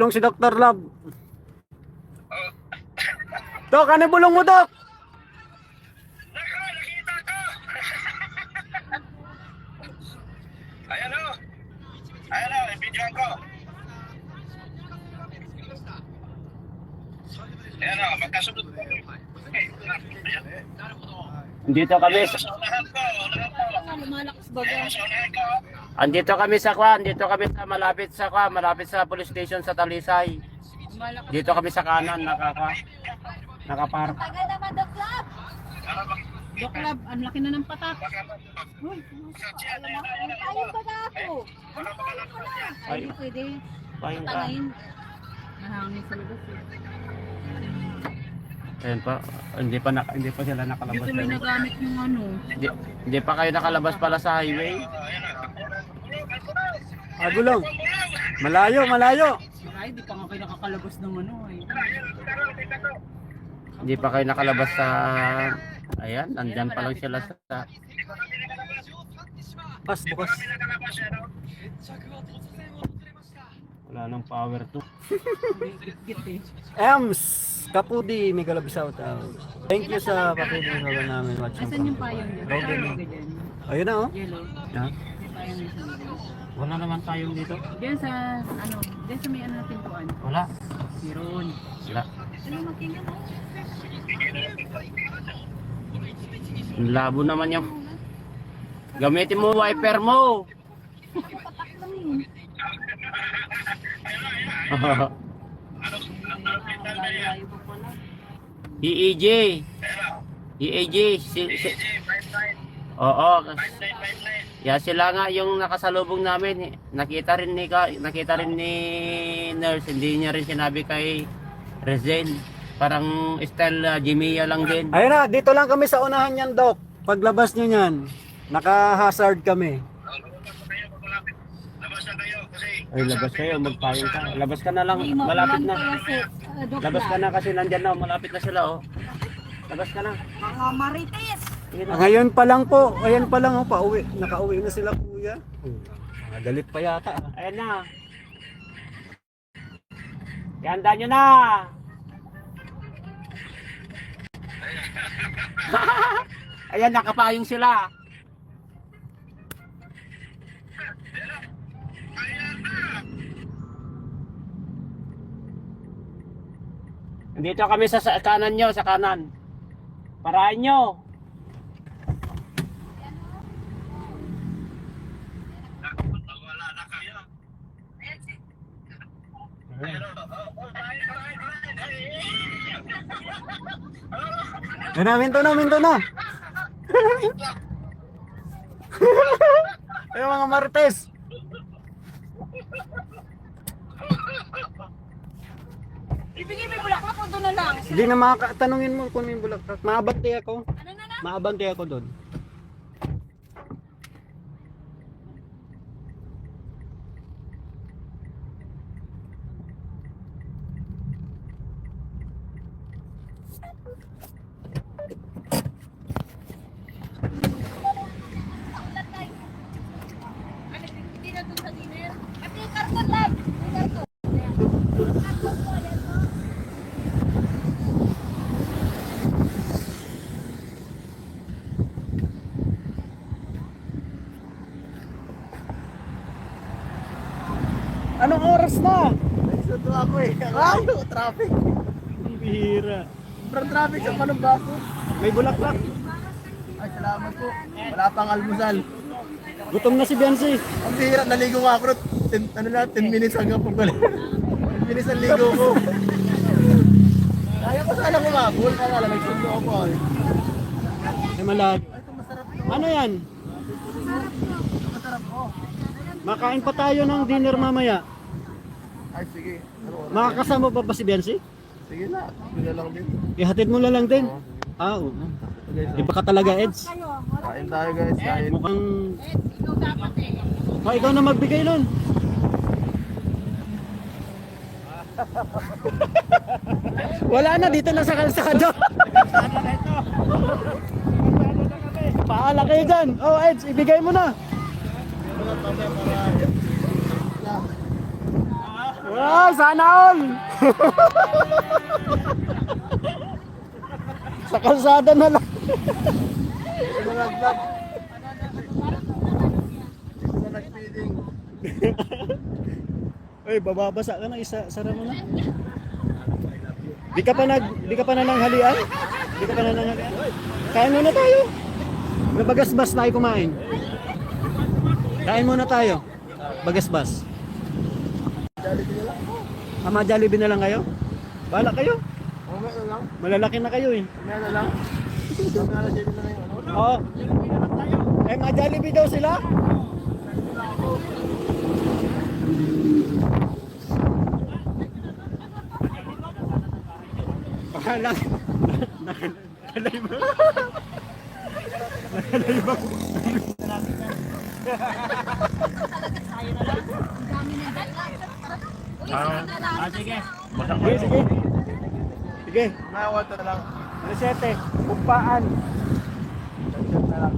bulong si Dr. Love. Dok, ano yung bulong mo, Dok? Nakita ko! Ayan o! Ayan o, i-videoan ko! Ayan o, magkasunod ko. Dito kami. Sa unahan ko, Lumalakas baga. Ayan, sa unahan ko. Andito kami sa Kwan, dito kami sa malapit sa police station sa Talisay. Dito kami sa kanan nakapark. Tagal naman, Doc Lab. Doc Lab, ang laki na ng patak. Uy, ayaw ba na ako? Ano pa ayaw ko na? Ay, hindi pwede. Pahinga. Patangayin. Nahangin sa labas eh. Ayun pa, hindi pa sila nakalabas. Hindi tuloy nagamit yung ano. Hindi pa kayo nakalabas pala sa highway. Gulong. Malayo. Ay, di pa nga kayo nakakalabas ng ano eh. Hindi pa kayo nakalabas sa... Ayan, nandyan pa lang sila sa... Bukas. Wala nang power to. Git eh. Ems! Kapudi, may galabisaw tao. Thank you sa pakinig namin. Asan yung payong niya? Payong ka dyan. Ayun na, oh. Yellow. Ha? May payong niya sa middle. Wala naman tayong dito. Diyan sa, ano, diyan sa may ano natin kuan. Wala. Meron. Wala. Ano makinga mo? Ang labo naman yung... Gamitin mo wiper mo. Patak lang yun. Layo pa pala. EAJ. Oo. Ya sila nga yung nakasalubong namin. Nakita rin ni nurse, hindi niya rin sinabi kay Rezen. Parang style Jimia lang din. Ayun na, dito lang kami sa unahan yan, Doc. Paglabas niyo niyan, naka-hazard kami. Labas na kayo kasi... Ay, labas kayo, magpayong ka. Labas ka na lang, Hindi mo malapit alam na. kaya si Doc Labas ka Lab. na kasi nandyan na, malapit na sila, oh. Labas ka na. Mga marites! Sige na. Ngayon pa lang po, ayan pa lang, oh, pauwi. Nakauwi na sila, kuya. Galit pa yata. Ayan na. Ihanda nyo na. Ayan, nakapayong sila. Dito kami sa kanan nyo, sa kanan. Parahin nyo. Wala na kayo. Minto na. Ayun mga marites. Ibigay mo yung bulaklak o doon na lang? Hindi na makatanungin mo kung may bulaklak. Maabante ako. Ano na lang? Maabante ako doon. Hindi na doon sa dinner. At yung karton lang. Yung karton. Karton po, yan po. Anong oras na? Ito ako eh. Ano? Traffic. Ang bihira. Sobrang traffic sa Panumbaco. May bulaklak. Ay, salamat po. Wala pang almusal. Gutom na si Biancy. Ang bihira, naligo nga ako. 10 minutes hanggang pagbalik. 10 minutes ang ligo ko. Kaya ko sana kumabol. Kaya lang, nagsundo ako eh. Ay malag. Ito masarap to. Ano yan? Masarap ko. Makain pa tayo ng dinner mamaya. Ay, sige. Ano oras? Makakasama pa ba si Biancy? Sige na. Yun na lang din. Ihatid mo na lang din. Oo. Okay, Iba ka talaga, Eds. kain tayo guys. Kain. Mukhang... Ikaw dapat eh. Ikaw na magbigay nun. Wala na, dito na sa kalsado. Paala kayo dyan. Oh, Eds, ibigay mo na. Ah, sana all! Sa kalsada na lang. Ito na nag-vlog. Ito na nag-feeding. Uy, bababasa ka na, sara mo na. Di ka pa nananghalian? Di ka pa nananghalian? Kain muna tayo. Bagasbas tayo kumain. Kain muna tayo. Bagasbas. Jollibee na lang kayo? Bahala kayo. Mamaya na lang. Malalaki na kayo eh. Mamaya na lang. Mamaya na sila na ngayon. Oo. Eh, Jollibee daw sila? Bahala. Nakalay mo. Nakalay mo. Sige. Sige, sige. Sige. Mamaya water na lang. Resete. Umpaan. Chat na lang.